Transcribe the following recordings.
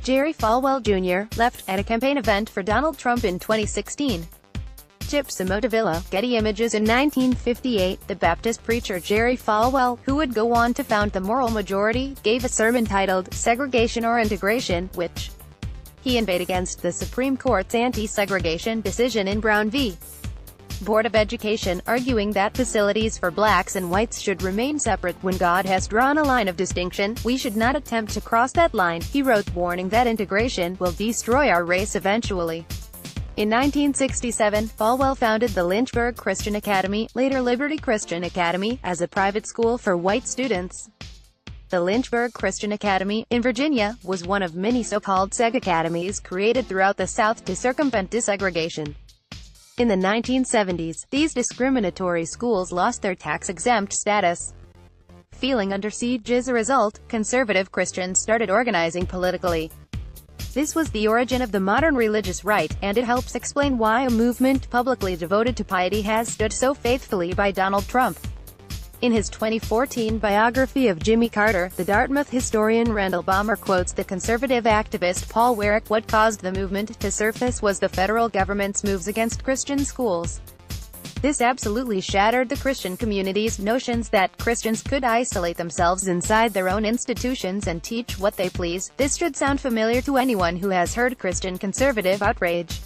Jerry Falwell Jr., left at a campaign event for Donald Trump in 2016. Chip Somotovilla, Getty Images. In 1958, the Baptist preacher Jerry Falwell, who would go on to found the Moral Majority, gave a sermon titled, "Segregation or Integration," which he inveighed against the Supreme Court's anti-segregation decision in Brown v. Board of Education, arguing that facilities for blacks and whites should remain separate. "When God has drawn a line of distinction, we should not attempt to cross that line," he wrote, warning that integration will destroy our race eventually. In 1967, Falwell founded the Lynchburg Christian Academy, later Liberty Christian Academy, as a private school for white students. The Lynchburg Christian Academy, in Virginia, was one of many so-called seg academies created throughout the South to circumvent desegregation. In the 1970s, these discriminatory schools lost their tax-exempt status. Feeling under siege as a result, conservative Christians started organizing politically. This was the origin of the modern religious right, and it helps explain why a movement publicly devoted to piety has stood so faithfully by Donald Trump. In his 2014 biography of Jimmy Carter, the Dartmouth historian Randall Balmer quotes the conservative activist Paul Weyrich. "What caused the movement to surface was the federal government's moves against Christian schools. This absolutely shattered the Christian community's notions that Christians could isolate themselves inside their own institutions and teach what they please." This should sound familiar to anyone who has heard Christian conservative outrage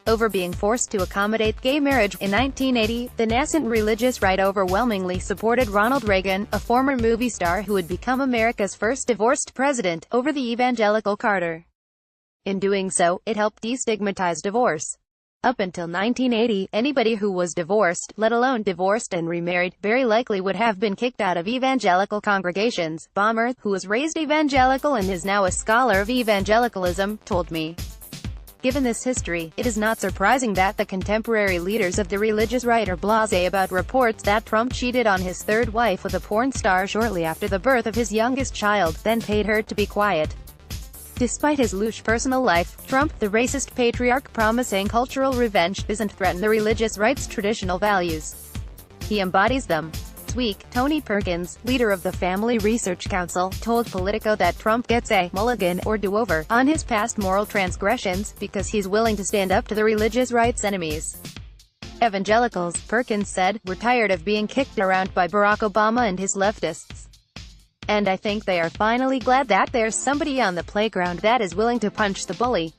over being forced to accommodate gay marriage. In 1980, the nascent religious right overwhelmingly supported Ronald Reagan, a former movie star who would become America's first divorced president, over the evangelical Carter. In doing so, it helped destigmatize divorce. Up until 1980, anybody who was divorced, let alone divorced and remarried, very likely would have been kicked out of evangelical congregations. Balmer, who was raised evangelical and is now a scholar of evangelicalism, told me. Given this history, it is not surprising that the contemporary leaders of the religious right are blasé about reports that Trump cheated on his third wife with a porn star shortly after the birth of his youngest child, then paid her to be quiet. Despite his louche personal life, Trump, the racist patriarch promising cultural revenge, doesn't threaten the religious right's traditional values. He embodies them. This week, Tony Perkins, leader of the Family Research Council, told Politico that Trump gets a mulligan, or do-over, on his past moral transgressions, because he's willing to stand up to the religious right's enemies. Evangelicals, Perkins said, were tired of being kicked around by Barack Obama and his leftists. And I think they are finally glad that there's somebody on the playground that is willing to punch the bully.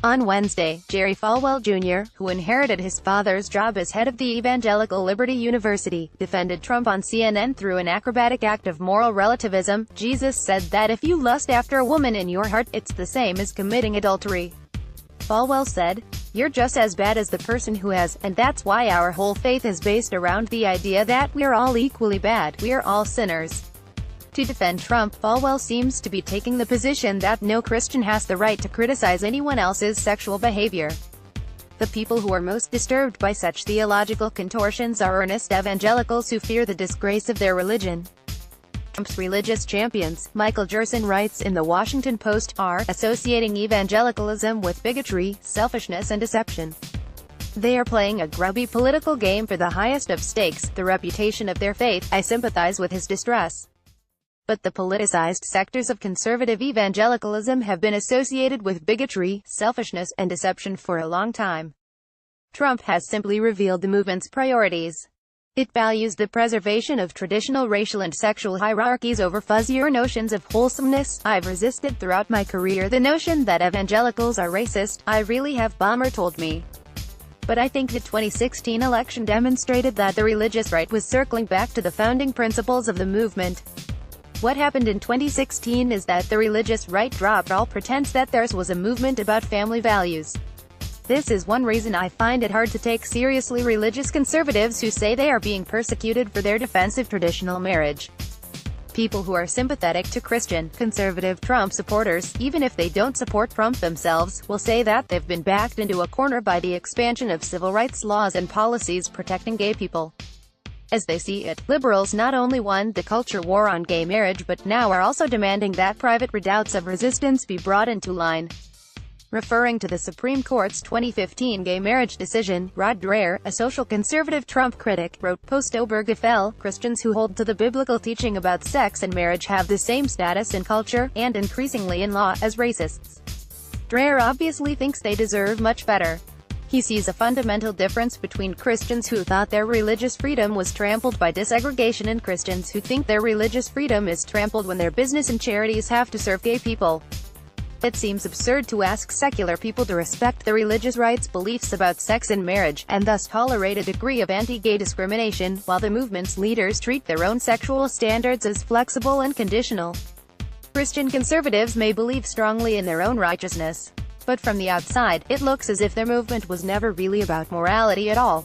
On Wednesday, Jerry Falwell Jr., who inherited his father's job as head of the Evangelical Liberty University, defended Trump on CNN through an acrobatic act of moral relativism. "Jesus said that if you lust after a woman in your heart, it's the same as committing adultery." Falwell said, "You're just as bad as the person who has, and that's why our whole faith is based around the idea that we're all equally bad, we're all sinners." To defend Trump, Falwell seems to be taking the position that no Christian has the right to criticize anyone else's sexual behavior. The people who are most disturbed by such theological contortions are earnest evangelicals who fear the disgrace of their religion. Trump's religious champions, Michael Gerson writes in The Washington Post, are associating evangelicalism with bigotry, selfishness and deception. They are playing a grubby political game for the highest of stakes, the reputation of their faith. I sympathize with his distress. But the politicized sectors of conservative evangelicalism have been associated with bigotry, selfishness, and deception for a long time. Trump has simply revealed the movement's priorities. It values the preservation of traditional racial and sexual hierarchies over fuzzier notions of wholesomeness. "I've resisted throughout my career the notion that evangelicals are racist. I really have," Balmer told me. But I think the 2016 election demonstrated that the religious right was circling back to the founding principles of the movement. What happened in 2016 is that the religious right dropped all pretense that theirs was a movement about family values. This is one reason I find it hard to take seriously religious conservatives who say they are being persecuted for their defense of traditional marriage. People who are sympathetic to Christian, conservative Trump supporters, even if they don't support Trump themselves, will say that they've been backed into a corner by the expansion of civil rights laws and policies protecting gay people. As they see it, liberals not only won the culture war on gay marriage but now are also demanding that private redoubts of resistance be brought into line. Referring to the Supreme Court's 2015 gay marriage decision, Rod Dreher, a social conservative Trump critic, wrote, Post-Obergefell, Christians who hold to the biblical teaching about sex and marriage have the same status in culture, and increasingly in law, as racists. Dreher obviously thinks they deserve much better. He sees a fundamental difference between Christians who thought their religious freedom was trampled by desegregation and Christians who think their religious freedom is trampled when their business and charities have to serve gay people. It seems absurd to ask secular people to respect the religious rights beliefs about sex and marriage, and thus tolerate a degree of anti-gay discrimination, while the movement's leaders treat their own sexual standards as flexible and conditional. Christian conservatives may believe strongly in their own righteousness, but from the outside, it looks as if their movement was never really about morality at all.